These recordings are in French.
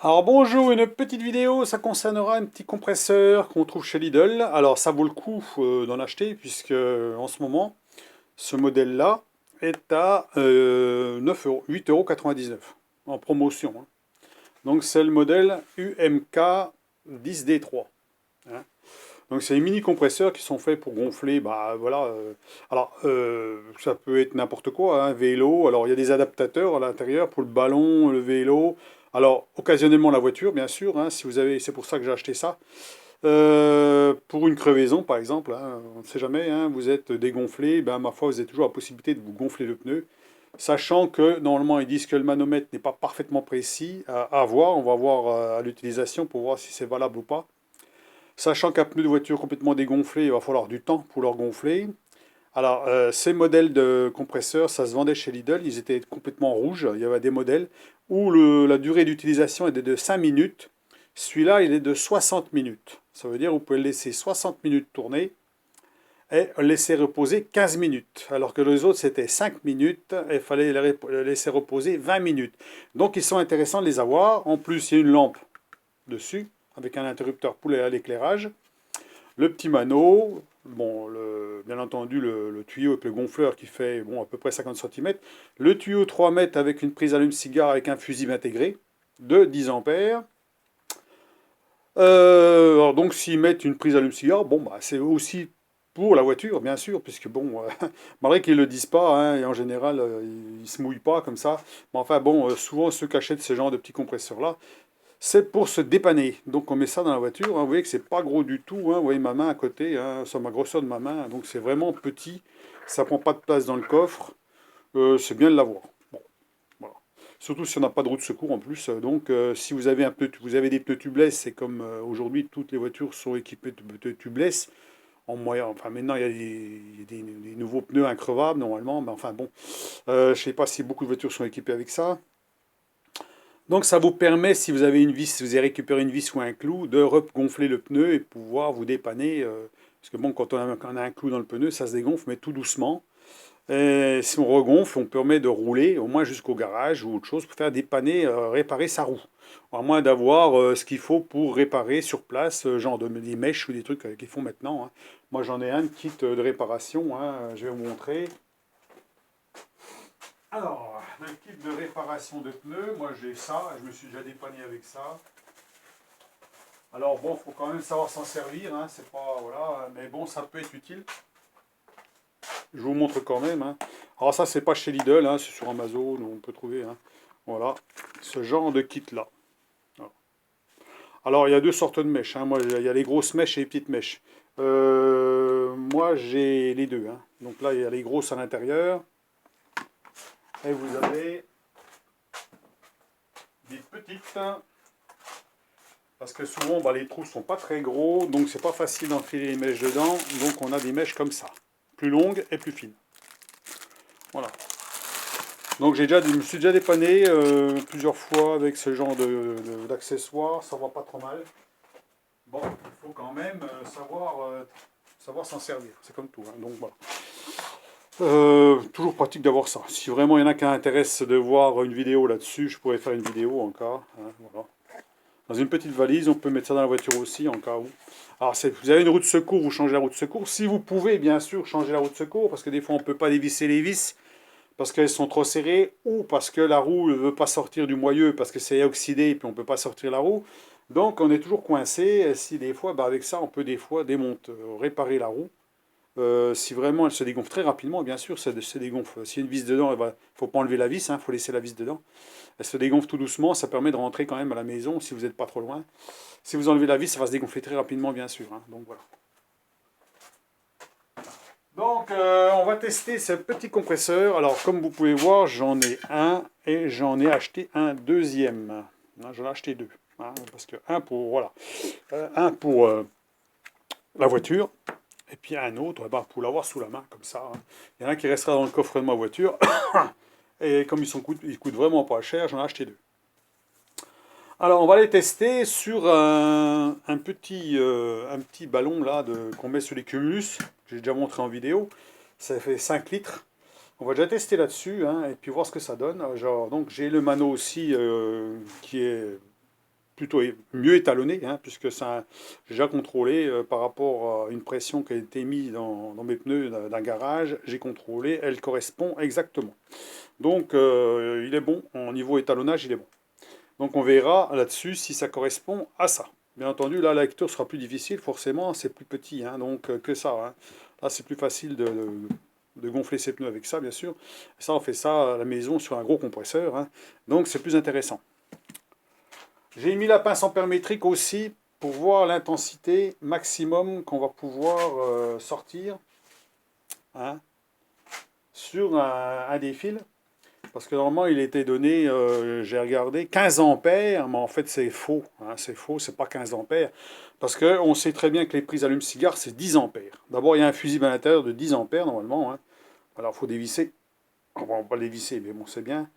Alors bonjour, une petite vidéo, ça concernera un petit compresseur qu'on trouve chez Lidl. Alors ça vaut le coup d'en acheter puisque en ce moment, ce modèle-là est à 9 euros, 8,99 € en promotion, hein. Donc c'est le modèle UMK 10D3, hein. Donc c'est les mini compresseurs qui sont faits pour gonfler, bah voilà. Ça peut être n'importe quoi, un vélo. Alors il y a des adaptateurs à l'intérieur pour le ballon, le vélo. Alors occasionnellement la voiture, bien sûr, hein, si vous avez, c'est pour ça que j'ai acheté ça. Pour une crevaison par exemple, hein, on ne sait jamais, hein, vous êtes dégonflé, ben ma foi vous avez toujours la possibilité de vous gonfler le pneu. Sachant que normalement ils disent que le manomètre n'est pas parfaitement précis à voir, on va voir à l'utilisation pour voir si c'est valable ou pas. Sachant qu'un pneu de voiture complètement dégonflé, il va falloir du temps pour le regonfler. Alors, ces modèles de compresseurs, ça se vendait chez Lidl, ils étaient complètement rouges. Il y avait des modèles où la durée d'utilisation était de 5 minutes. Celui-là, il est de 60 minutes. Ça veut dire que vous pouvez le laisser 60 minutes tourner et le laisser reposer 15 minutes. Alors que les autres, c'était 5 minutes et il fallait le laisser reposer 20 minutes. Donc, ils sont intéressants de les avoir. En plus, il y a une lampe dessus avec un interrupteur pour l'éclairage. Le petit mano, bon, bien entendu le tuyau avec le gonfleur qui fait bon, à peu près 50 cm. Le tuyau 3 mètres avec une prise allume-cigare avec un fusible intégré de 10 ampères. Alors donc s'ils mettent une prise allume-cigare, bon, bah, c'est aussi pour la voiture, bien sûr, puisque bon, malgré qu'ils ne le disent pas, hein, et en général, ils ne se mouillent pas comme ça. Mais enfin bon, souvent ceux qui achètent ce genre de petits compresseurs-là, c'est pour se dépanner. Donc on met ça dans la voiture, hein. Vous voyez que c'est pas gros du tout, hein. Vous voyez ma main à côté, hein, sur ma grosseur de ma main. Donc c'est vraiment petit. Ça prend pas de place dans le coffre. C'est bien de l'avoir. Bon, voilà. Surtout si on n'a pas de roue de secours en plus. Donc si vous avez vous avez des pneus tubeless, c'est comme aujourd'hui toutes les voitures sont équipées de pneus tubeless. En moyen, enfin maintenant il y a des nouveaux pneus increvables normalement, mais enfin bon, je ne sais pas si beaucoup de voitures sont équipées avec ça. Donc ça vous permet, si vous avez une vis, si vous avez récupéré une vis ou un clou, de regonfler le pneu et pouvoir vous dépanner. Parce que bon, quand on a un clou dans le pneu, ça se dégonfle, mais tout doucement. Et si on regonfle, on permet de rouler au moins jusqu'au garage ou autre chose pour faire dépanner, réparer sa roue. À moins d'avoir ce qu'il faut pour réparer sur place, genre des mèches ou des trucs qu'ils font maintenant, hein. Moi j'en ai un kit de réparation, hein, je vais vous montrer. Alors, le kit de réparation de pneus, moi j'ai ça, je me suis déjà dépanné avec ça. Alors bon, il faut quand même savoir s'en servir, hein, c'est pas, voilà, mais bon, ça peut être utile. Je vous montre quand même, hein. Alors ça, c'est pas chez Lidl, hein, c'est sur Amazon, on peut trouver, hein. Voilà, ce genre de kit-là. Voilà. Alors, il y a deux sortes de mèches, hein. Moi, il y a les grosses mèches et les petites mèches. Moi, j'ai les deux, hein. Donc là, il y a les grosses à l'intérieur. Et vous avez des petites. Parce que souvent, bah, les trous sont pas très gros, donc c'est pas facile d'enfiler les mèches dedans. Donc on a des mèches comme ça, plus longues et plus fines. Voilà. Donc je me suis déjà dépanné plusieurs fois avec ce genre d'accessoires, ça va pas trop mal. Bon, il faut quand même savoir s'en servir, c'est comme tout, hein. Donc voilà. Toujours pratique d'avoir ça. Si vraiment il y en a qui intéressent de voir une vidéo là-dessus, je pourrais faire une vidéo en cas, hein, voilà. Dans une petite valise, on peut mettre ça dans la voiture aussi en cas où. Alors, vous avez une roue de secours, vous changez la roue de secours. Si vous pouvez, bien sûr, changer la roue de secours, parce que des fois, on ne peut pas dévisser les vis, parce qu'elles sont trop serrées, ou parce que la roue ne veut pas sortir du moyeu, parce que c'est oxydé, et puis on ne peut pas sortir la roue. Donc, on est toujours coincé. Et si des fois, bah, avec ça, on peut des fois réparer la roue. Si vraiment elle se dégonfle très rapidement, bien sûr, ça se dégonfle. S'il y a une vis dedans, il ne faut pas enlever la vis, il faut laisser la vis dedans. Elle se dégonfle tout doucement, ça permet de rentrer quand même à la maison si vous n'êtes pas trop loin. Si vous enlevez la vis, ça va se dégonfler très rapidement, bien sûr, hein. Donc voilà. Donc on va tester ce petit compresseur. Alors comme vous pouvez voir, j'en ai un et j'en ai acheté un deuxième. J'en ai acheté deux, hein, parce que un pour voilà, un pour la voiture et puis un autre pour l'avoir sous la main comme ça, hein. Il y en a un qui restera dans le coffre de ma voiture et comme ils coûtent vraiment pas cher, j'en ai acheté deux. Alors, on va les tester sur un petit ballon là qu'on met sur les cumulus. J'ai déjà montré en vidéo. Ça fait 5 litres. On va déjà tester là-dessus, hein, et puis voir ce que ça donne. Genre, donc j'ai le mano aussi qui est plutôt mieux étalonné, hein, puisque ça, j'ai déjà contrôlé par rapport à une pression qui a été mise dans mes pneus d'un garage, j'ai contrôlé, elle correspond exactement. Donc il est bon, en niveau étalonnage, il est bon. Donc on verra là-dessus si ça correspond à ça. Bien entendu, là la lecture sera plus difficile, forcément, c'est plus petit, hein, donc que ça. Hein. Là c'est plus facile de gonfler ses pneus avec ça, bien sûr. Ça, on fait ça à la maison sur un gros compresseur, hein, donc c'est plus intéressant. J'ai mis la pince ampère-métrique aussi pour voir l'intensité maximum qu'on va pouvoir sortir, hein, sur un des fils. Parce que normalement, il était donné, j'ai regardé, 15 ampères, mais en fait, c'est faux. Hein, c'est faux, c'est pas 15 ampères. Parce qu'on sait très bien que les prises allume-cigare, c'est 10 ampères. D'abord, il y a un fusible à l'intérieur de 10 ampères, normalement. Hein. Alors, il faut dévisser. On va pas les visser, mais bon, c'est bien.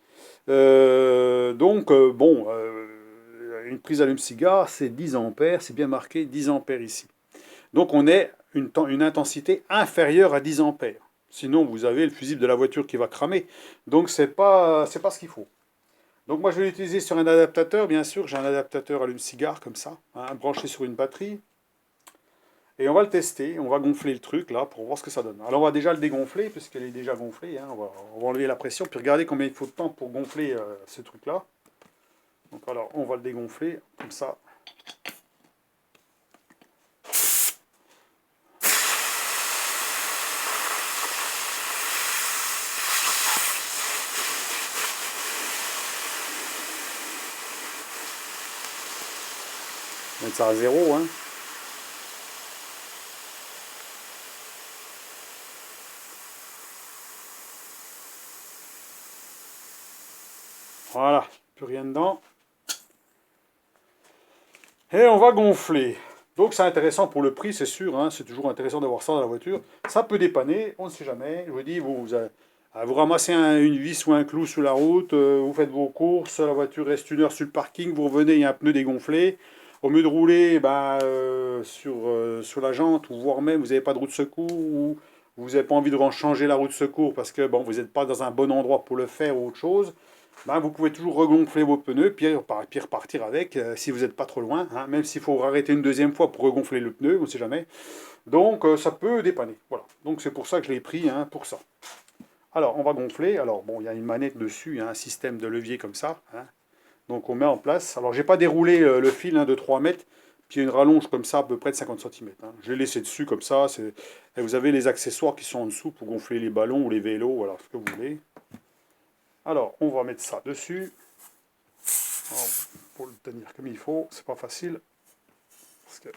Une prise allume-cigare, c'est 10 ampères, c'est bien marqué 10 ampères ici. Donc, on est une intensité inférieure à 10 ampères. Sinon, vous avez le fusible de la voiture qui va cramer. Donc, c'est pas ce qu'il faut. Donc, moi, je vais l'utiliser sur un adaptateur. Bien sûr, j'ai un adaptateur allume-cigare comme ça, hein, branché sur une batterie. Et on va le tester. On va gonfler le truc là pour voir ce que ça donne. Alors, on va déjà le dégonfler puisqu'elle est déjà gonflée. Hein. On va enlever la pression puis regarder combien il faut de temps pour gonfler ce truc là. Donc, alors, on va le dégonfler comme ça. Mettre ça à 0, hein. Voilà, plus rien dedans. Et on va gonfler. Donc c'est intéressant pour le prix, c'est sûr, hein, c'est toujours intéressant d'avoir ça dans la voiture. Ça peut dépanner, on ne sait jamais. Je vous dis, vous ramassez une vis ou un clou sur la route, vous faites vos courses, la voiture reste 1 heure sur le parking, vous revenez, il y a un pneu dégonflé. Au lieu de rouler sur la jante, ou voire même vous n'avez pas de roue de secours, ou vous n'avez pas envie de changer la roue de secours parce que bon, vous n'êtes pas dans un bon endroit pour le faire ou autre chose, ben, vous pouvez toujours regonfler vos pneus, puis repartir avec, si vous n'êtes pas trop loin, hein, même s'il faut arrêter une deuxième fois pour regonfler le pneu, on ne sait jamais. Donc ça peut dépanner, voilà. Donc c'est pour ça que je l'ai pris, hein, pour ça. Alors on va gonfler, alors bon, il y a une manette dessus, il y a un système de levier comme ça, hein. Donc on met en place, alors j'ai pas déroulé le fil, hein, de 3 mètres, puis il y a une rallonge comme ça, à peu près de 50 cm. Hein. Je l'ai laissé dessus comme ça, et vous avez les accessoires qui sont en dessous pour gonfler les ballons ou les vélos, voilà, ce que vous voulez. Alors, on va mettre ça dessus. Alors, pour le tenir comme il faut, c'est pas facile. Parce que,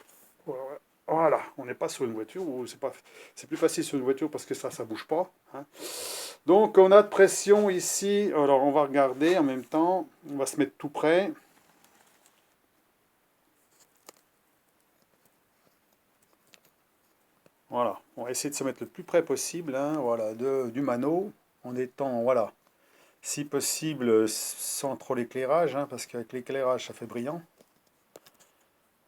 voilà, on n'est pas sur une voiture, c'est plus facile sur une voiture parce que ça bouge pas. Hein. Donc, on a de pression ici. Alors, on va regarder en même temps. On va se mettre tout près. Voilà, on va essayer de se mettre le plus près possible, hein, voilà, du mano, en étant, voilà, si possible, sans trop l'éclairage, hein, parce qu'avec l'éclairage, ça fait brillant.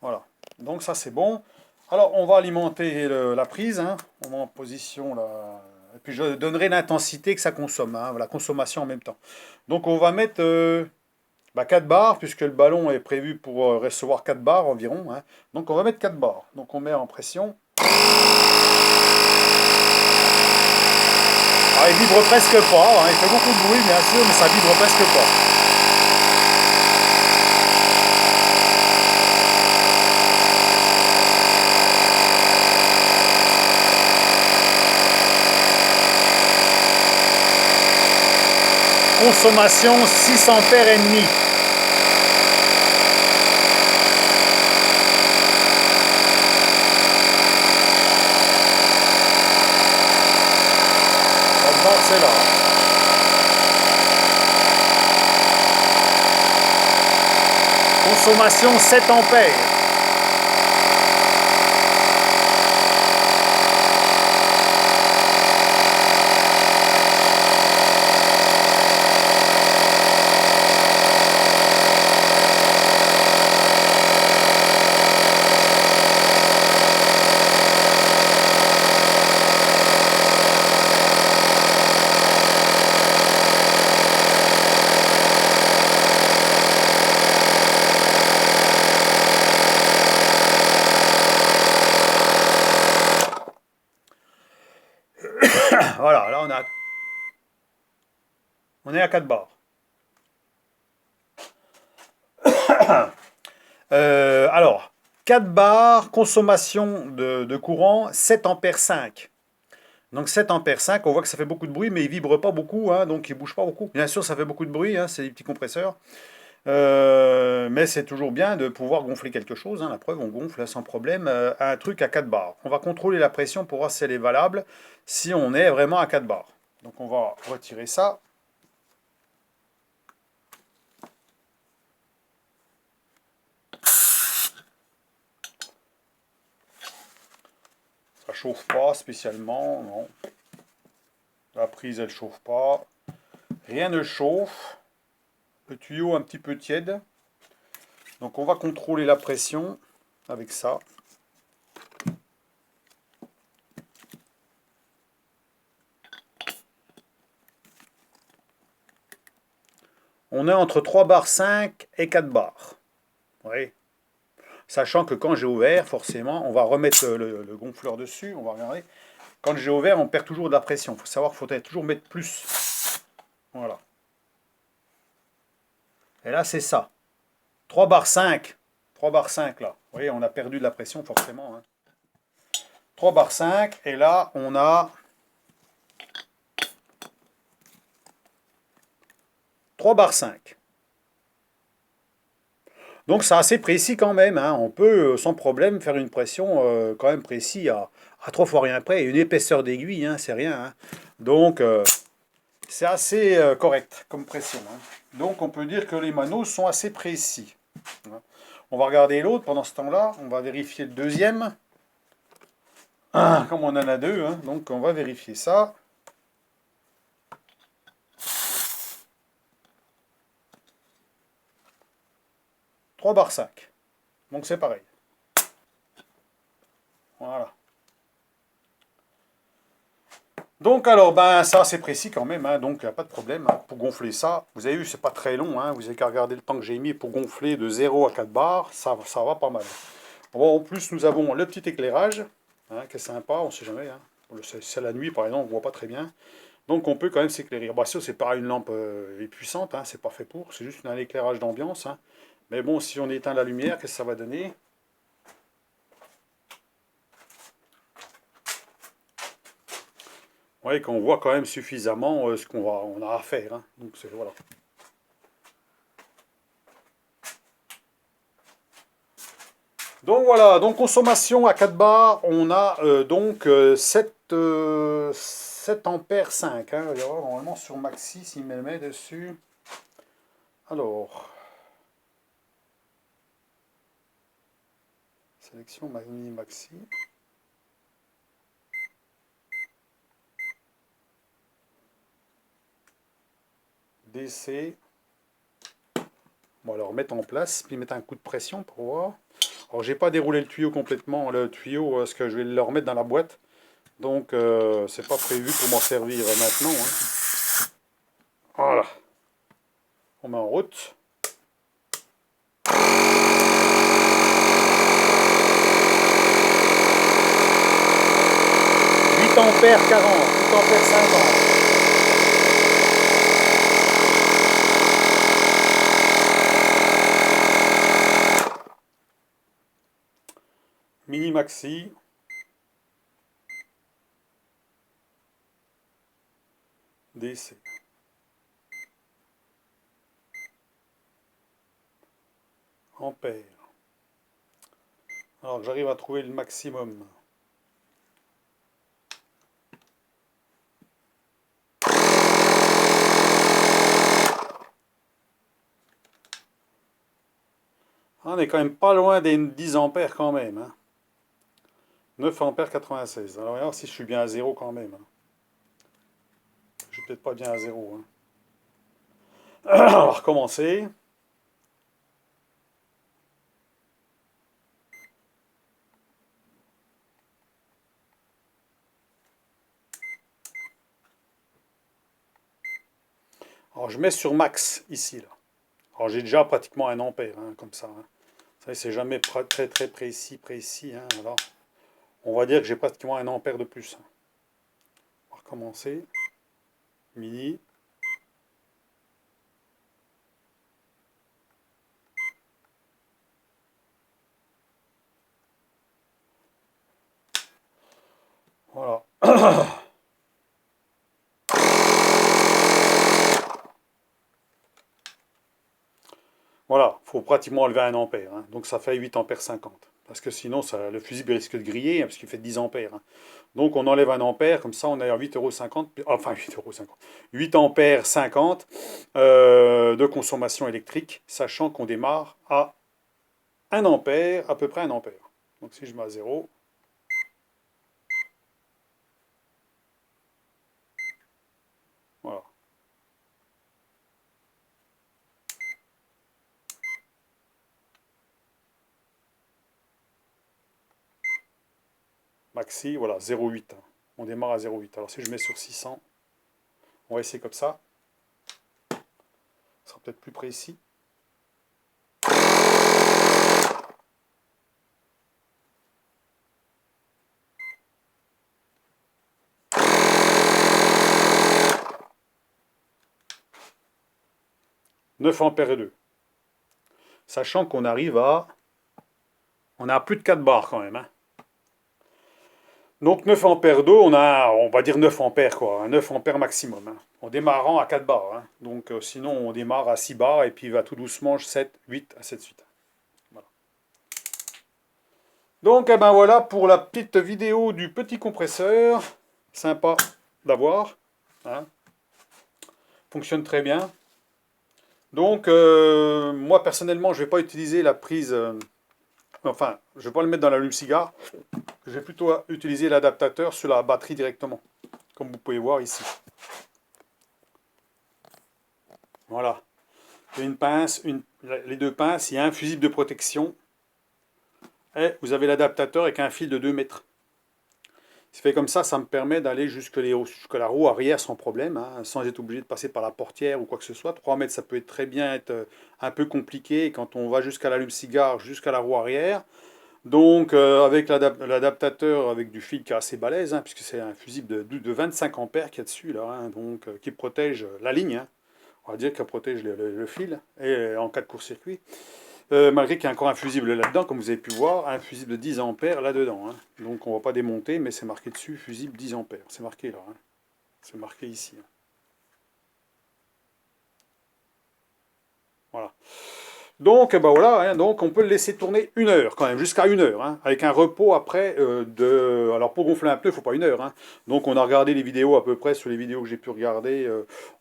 Voilà, donc ça c'est bon. Alors, on va alimenter la prise, hein. On met en position, là, et puis je donnerai l'intensité que ça consomme, hein, la consommation en même temps. Donc, on va mettre 4 bars, puisque le ballon est prévu pour recevoir 4 bars environ, hein. Donc, on va mettre 4 bars. Donc, on met en pression. Alors, il vibre presque pas, hein. Il fait beaucoup de bruit bien sûr, mais ça vibre presque pas. Consommation 6 ampères et demi. C'est là. Consommation 7 ampères. Voilà, là on est à 4 bars. Alors, 4 bars, consommation de courant, 7 ampères 5. Donc 7 ampères 5, on voit que ça fait beaucoup de bruit, mais il vibre pas beaucoup, hein, donc il bouge pas beaucoup. Bien sûr, ça fait beaucoup de bruit, hein, c'est des petits compresseurs. Mais c'est toujours bien de pouvoir gonfler quelque chose, hein. La preuve, on gonfle sans problème un truc à 4 bars. On va contrôler la pression pour voir si elle est valable, si on est vraiment à 4 bars. Donc on va retirer ça. Ça chauffe pas spécialement, non. La prise, elle chauffe pas. Rien ne chauffe. Le tuyau un petit peu tiède. Donc on va contrôler la pression avec ça. On est entre 3 bars 5 et 4 bars. Oui. Sachant que quand j'ai ouvert, forcément, on va remettre le gonfleur dessus, on va regarder. Quand j'ai ouvert, on perd toujours de la pression. Il faut savoir qu'il faut toujours mettre plus. Voilà. Et là, c'est ça. 3 bars 5. 3 bars 5 là. Vous voyez, on a perdu de la pression forcément, hein. 3 bars 5. Et là, on a 3 bars 5. Donc c'est assez précis quand même, hein. On peut sans problème faire une pression quand même précis à 3 fois rien près. Et une épaisseur d'aiguille, hein, c'est rien, hein. Donc c'est assez correct comme pression, hein. Donc on peut dire que les manos sont assez précis. On va regarder l'autre pendant ce temps-là. On va vérifier le deuxième. Comme on en a deux, hein, donc on va vérifier ça. « 3 bar 5. Donc c'est pareil. Voilà. Donc alors, ben ça c'est précis quand même, hein, donc il n'y a pas de problème, hein, pour gonfler ça. Vous avez vu, c'est pas très long, hein, vous avez qu'à regarder le temps que j'ai mis pour gonfler de 0 à 4 bars, ça va pas mal. Bon, en plus, nous avons le petit éclairage, hein, qui est sympa, on sait jamais, hein. C'est la nuit par exemple, on voit pas très bien. Donc on peut quand même s'éclairer. Bah, ça c'est pas une lampe puissante, hein, c'est pas fait pour, c'est juste un éclairage d'ambiance, hein. Mais bon, si on éteint la lumière, qu'est-ce que ça va donner? Vous voyez qu'on voit quand même suffisamment ce on a à faire, hein. Donc voilà. Donc voilà, donc consommation à 4 bars, on a donc 7 ampères 5, hein. Il va y avoir normalement sur maxi, s'il me le met dessus. Alors, sélection mini maxi. DC. Bon, alors mettre en place, puis mettre un coup de pression pour voir. Alors, j'ai pas déroulé le tuyau complètement, le tuyau, parce que je vais le remettre dans la boîte. Donc, c'est pas prévu pour m'en servir maintenant, hein. Voilà. On met en route. 8 ampères 40, 8 ampères 50. Mini maxi. DC. Ampères. Alors j'arrive à trouver le maximum. On est quand même pas loin des 10 ampères quand même, hein. 9 ampères 96. Alors, on va voir si je suis bien à 0 quand même, hein. Je suis peut-être pas bien à 0, hein. On va recommencer. Alors je mets sur max ici, là. Alors j'ai déjà pratiquement 1 ampère, hein, comme ça, hein. Ça c'est jamais très très précis, hein. Alors on va dire que j'ai pratiquement 1 ampère de plus, hein. On va commencer. Mini. Voilà. Voilà, il faut pratiquement enlever 1 ampère, hein. Donc ça fait 8 ampères 50. Parce que sinon, le fusible risque de griller, hein, parce qu'il fait 10 ampères, hein. Donc on enlève 1 ampère, comme ça on est à 8,50 €, enfin 8,50 €, 8 ampères 50 de consommation électrique, sachant qu'on démarre à 1 ampère, à peu près 1 ampère. Donc si je mets à 0, voilà. Maxi, voilà, 0,8, hein. On démarre à 0,8. Alors si je mets sur 600, on va essayer comme ça. Ce sera peut-être plus précis. « 9 ampères et 2. Sachant qu'on arrive à... On a plus de 4 bars quand même, hein. Donc 9 ampères d'eau, on va dire 9 ampères quoi, un 9 ampères maximum, hein, en démarrant à 4 bars, hein. Donc sinon on démarre à 6 bars et puis il va tout doucement 7, 8, à 7 suite. Voilà. Donc eh ben voilà pour la petite vidéo du petit compresseur, sympa d'avoir, hein. Fonctionne très bien. Donc moi personnellement je ne vais pas utiliser la prise, enfin je ne vais pas le mettre dans l'allume-cigare. Je vais plutôt utiliser l'adaptateur sur la batterie directement, comme vous pouvez voir ici. Voilà. Il y a une pince, les deux pinces, il y a un fusible de protection, et vous avez l'adaptateur avec un fil de 2 mètres. C'est fait comme ça me permet d'aller jusque la roue arrière sans problème, hein, sans être obligé de passer par la portière ou quoi que ce soit. 3 mètres, ça peut être très bien être un peu compliqué quand on va jusqu'à l'allume-cigare, jusqu'à la roue arrière. Donc avec l'adaptateur avec du fil qui est assez balèze, hein, puisque c'est un fusible de 25 ampères qu'il y a dessus, là, hein, donc, qui protège la ligne, hein. On va dire qu'elle protège le fil, et en cas de court-circuit. Malgré qu'il y a encore un fusible là-dedans, comme vous avez pu voir, un fusible de 10 ampères là-dedans, hein. Donc on ne va pas démonter, mais c'est marqué dessus, fusible 10 ampères. C'est marqué là, hein. C'est marqué ici, hein. Voilà. Donc, ben voilà, hein, donc on peut le laisser tourner 1 heure quand même, jusqu'à 1 heure, hein, avec un repos après de... Alors pour gonfler un pneu, il ne faut pas 1 heure, hein. Donc on a regardé les vidéos à peu près, sur les vidéos que j'ai pu regarder,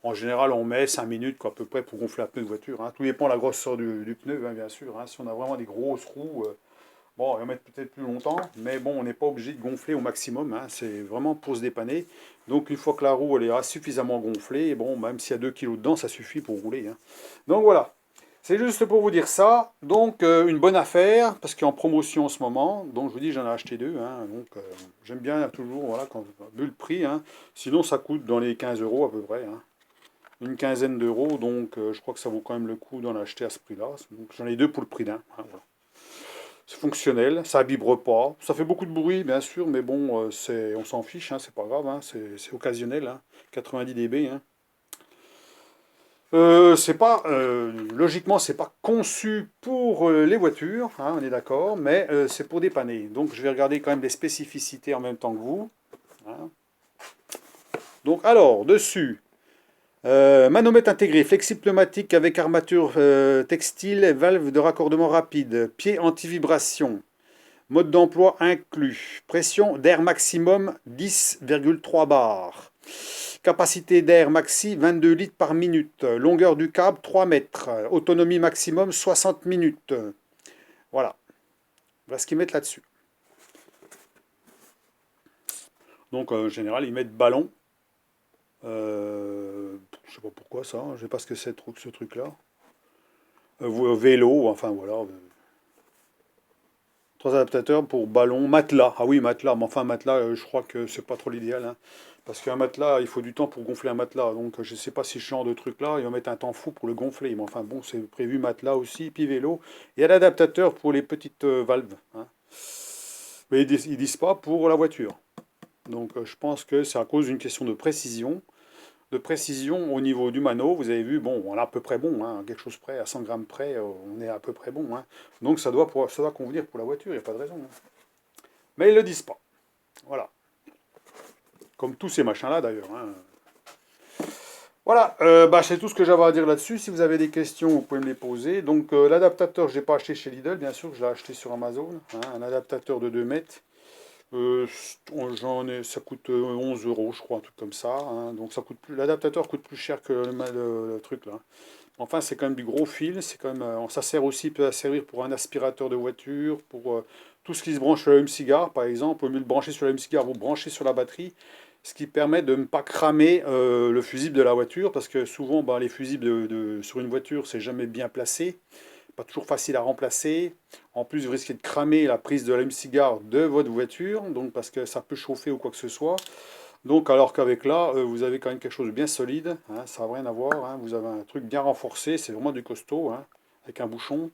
en général on met 5 minutes quoi, à peu près pour gonfler un pneu de voiture, hein. Tout dépend de la grosseur du pneu, hein, bien sûr, hein. Si on a vraiment des grosses roues, bon, on va mettre peut-être plus longtemps, mais bon, on n'est pas obligé de gonfler au maximum, hein. C'est vraiment pour se dépanner. Donc une fois que la roue elle est suffisamment gonflée, bon, même s'il y a 2 kg dedans, ça suffit pour rouler, hein. Donc voilà. C'est juste pour vous dire ça. Donc, une bonne affaire, parce qu'il est en promotion en ce moment. Donc, je vous dis, j'en ai acheté 2, hein. Donc, j'aime bien toujours, voilà, vu le prix, hein. Sinon, ça coûte dans les 15 € à peu près, hein. Une quinzaine d'euros. Donc, je crois que ça vaut quand même le coup d'en acheter à ce prix-là. Donc, j'en ai 2 pour le prix d'un, hein, voilà. C'est fonctionnel, ça vibre pas. Ça fait beaucoup de bruit, bien sûr, mais bon, on s'en fiche, hein, c'est pas grave, hein. C'est occasionnel, hein. 90 dB, hein. C'est pas, logiquement, c'est pas conçu pour les voitures, hein, on est d'accord, mais c'est pour dépanner. Donc je vais regarder quand même les spécificités en même temps que vous, hein. Donc alors, dessus, manomètre intégré, flexible pneumatique avec armature textile et valve de raccordement rapide, pied anti-vibration, mode d'emploi inclus, pression d'air maximum 10,3 bars. Capacité d'air maxi 22 litres par minute. Longueur du câble 3 mètres. Autonomie maximum 60 minutes. Voilà. Voilà ce qu'ils mettent là-dessus. Donc en général, ils mettent ballon. Je sais pas pourquoi ça. Je sais pas ce que c'est ce truc-là. Vélo, enfin voilà. 3 adaptateurs pour ballon, matelas. Ah oui, matelas. Mais enfin, matelas, je crois que c'est pas trop l'idéal, hein. Parce qu'un matelas, il faut du temps pour gonfler un matelas. Donc je ne sais pas si ce genre de truc-là, il va mettre un temps fou pour le gonfler. Mais enfin bon, c'est prévu matelas aussi, puis vélo. Il y a l'adaptateur pour les petites valves, hein. Mais ils disent pas pour la voiture. Donc je pense que c'est à cause d'une question de précision. De précision au niveau du mano, vous avez vu, bon, on est à peu près bon, hein, quelque chose près, à 100 grammes près, on est à peu près bon. Hein. Donc ça doit convenir pour la voiture, il n'y a pas de raison. Hein. Mais ils ne le disent pas. Voilà. Comme tous ces machins-là d'ailleurs. Hein. Voilà, bah, c'est tout ce que j'avais à dire là-dessus. Si vous avez des questions, vous pouvez me les poser. Donc l'adaptateur, je ne l'ai pas acheté chez Lidl, bien sûr, je l'ai acheté sur Amazon. Hein, un adaptateur de 2 mètres. Euh, ça coûte 11 euros, je crois, un truc comme ça. Hein. Donc ça coûte plus, l'adaptateur coûte plus cher que le truc là. Enfin, c'est quand même du gros fil. C'est quand même, ça sert aussi, peut servir pour un aspirateur de voiture, pour tout ce qui se branche sur l'allume-cigare, par exemple. Au lieu de brancher sur l'allume-cigare, vous branchez sur la batterie, ce qui permet de ne pas cramer le fusible de la voiture, parce que souvent, bah, les fusibles sur une voiture, c'est jamais bien placé, pas toujours facile à remplacer. En plus, vous risquez de cramer la prise de l'allume-cigare de votre voiture, donc parce que ça peut chauffer ou quoi que ce soit. Donc, alors qu'avec là, vous avez quand même quelque chose de bien solide, hein, ça n'a rien à voir, hein, vous avez un truc bien renforcé, c'est vraiment du costaud, hein, avec un bouchon.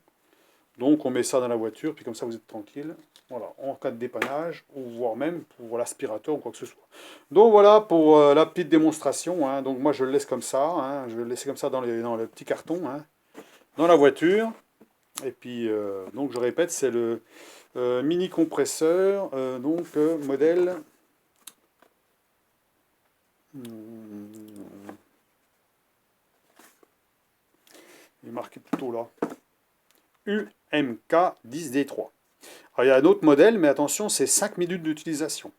Donc, on met ça dans la voiture, puis comme ça, vous êtes tranquille. Voilà, en cas de dépannage, ou voire même pour l'aspirateur ou quoi que ce soit. Donc voilà pour la petite démonstration. Hein. Donc moi, je le laisse comme ça, hein, je vais le laisser comme ça dans le petit carton, hein, dans la voiture. Et puis, donc je répète, c'est le mini compresseur, modèle. Il est marqué plutôt là. UMK 10D3. Alors, il y a un autre modèle, mais attention, c'est 5 minutes d'utilisation.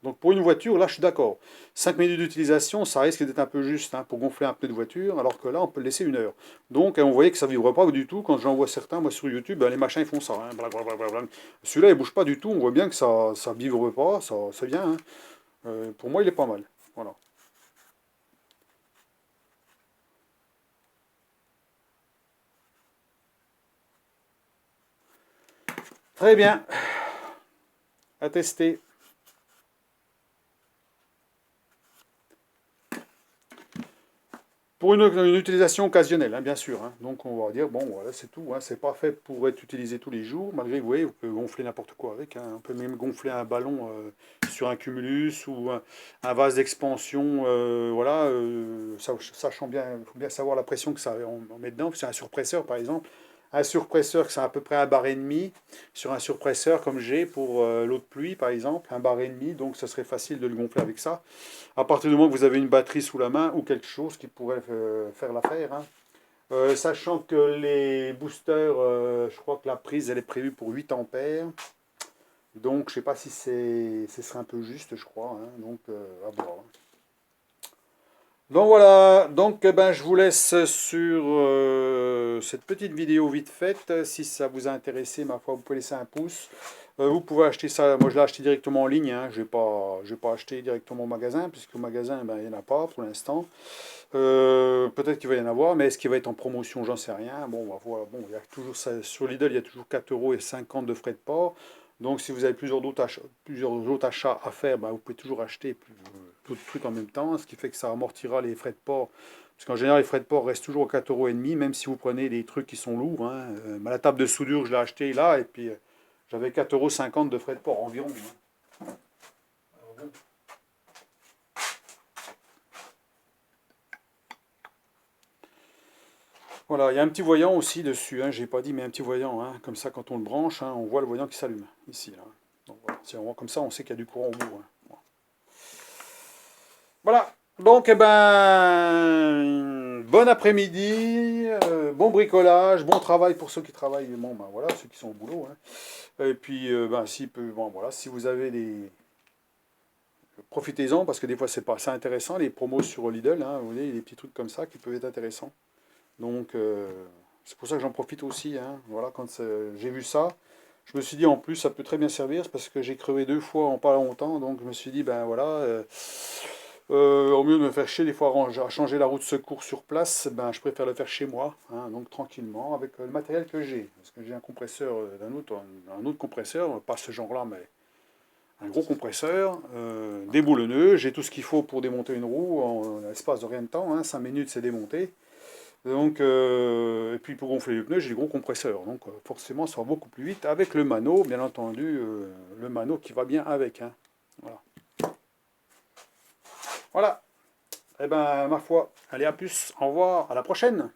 Donc pour une voiture, là je suis d'accord. 5 minutes d'utilisation, ça risque d'être un peu juste hein, pour gonfler un pneu de voiture, alors que là on peut le laisser 1 heure. Donc on voyait que ça ne vibre pas du tout. Quand j'en vois certains, moi sur YouTube, ben, les machins ils font ça. Hein, celui-là il bouge pas du tout, on voit bien que ça ne vibre pas, ça vient. Hein. Pour moi il est pas mal. Voilà. Très bien, à tester. Pour une utilisation occasionnelle, hein, bien sûr. Hein. Donc on va dire, bon, voilà, c'est tout. Hein. C'est pas fait pour être utilisé tous les jours, malgré, vous voyez, vous pouvez gonfler n'importe quoi avec. Hein. On peut même gonfler un ballon sur un cumulus ou un vase d'expansion. Voilà, sachant bien, il faut bien savoir la pression que ça on met dedans. C'est un surpresseur, par exemple. Un surpresseur, c'est à peu près 1,5 bar sur un surpresseur comme j'ai pour l'eau de pluie, par exemple, 1,5 bar. Donc ça serait facile de le gonfler avec ça. À partir du moment que vous avez une batterie sous la main ou quelque chose qui pourrait faire l'affaire. Hein. Sachant que les boosters, je crois que la prise elle est prévue pour 8 ampères. Donc je ne sais pas si ce serait un peu juste, je crois. Hein. Donc à voir. Donc voilà, donc ben, je vous laisse sur cette petite vidéo vite faite. Si ça vous a intéressé, ma foi, vous pouvez laisser un pouce. Vous pouvez acheter ça, moi je l'ai acheté directement en ligne, hein. Je n'ai pas acheté directement au magasin, puisque au magasin, ben, il n'y en a pas pour l'instant. Peut-être qu'il va y en avoir, mais est-ce qu'il va être en promotion, j'en sais rien. Bon, voilà, bon, il y a toujours ça, sur Lidl, il y a toujours 4,50 € de frais de port. Donc si vous avez plusieurs autres achats à faire, ben, vous pouvez toujours acheter d'autres trucs en même temps, ce qui fait que ça amortira les frais de port. Parce qu'en général, les frais de port restent toujours à 4,50 €, même si vous prenez des trucs qui sont lourds. Hein. La table de soudure, je l'ai achetée là, et puis j'avais 4,50 € de frais de port environ. Hein. Voilà, il y a un petit voyant aussi dessus, hein, j'ai pas dit, mais un petit voyant, hein, comme ça quand on le branche, hein, on voit le voyant qui s'allume, ici. Là. Donc, voilà. Si on voit comme ça, on sait qu'il y a du courant au bout. Hein. Voilà, donc eh ben, bon après-midi, bon bricolage, bon travail pour ceux qui travaillent, bon ben voilà, ceux qui sont au boulot. Hein. Et puis, ben, bon, voilà, si vous avez des... Profitez-en, parce que des fois c'est pas assez intéressant, les promos sur Lidl, hein, vous voyez, des petits trucs comme ça qui peuvent être intéressants. Donc, c'est pour ça que j'en profite aussi. Hein. Voilà, quand j'ai vu ça, je me suis dit en plus, ça peut très bien servir parce que j'ai crevé 2 fois en pas longtemps. Donc, je me suis dit, ben voilà, au mieux de me faire chier des fois à changer la roue de secours sur place, ben, je préfère le faire chez moi, hein, donc tranquillement, avec le matériel que j'ai. Parce que j'ai un compresseur un autre compresseur, pas ce genre-là, mais un gros compresseur, déboulonneux. J'ai tout ce qu'il faut pour démonter une roue en l'espace de rien de temps. Hein, 5 minutes, c'est démonté. Donc, et puis pour gonfler les pneus, j'ai des gros compresseurs. Donc forcément, ça va beaucoup plus vite avec le mano, bien entendu, le mano qui va bien avec. Hein. Voilà. Voilà. Eh ben, ma foi, allez, à plus, au revoir, à la prochaine.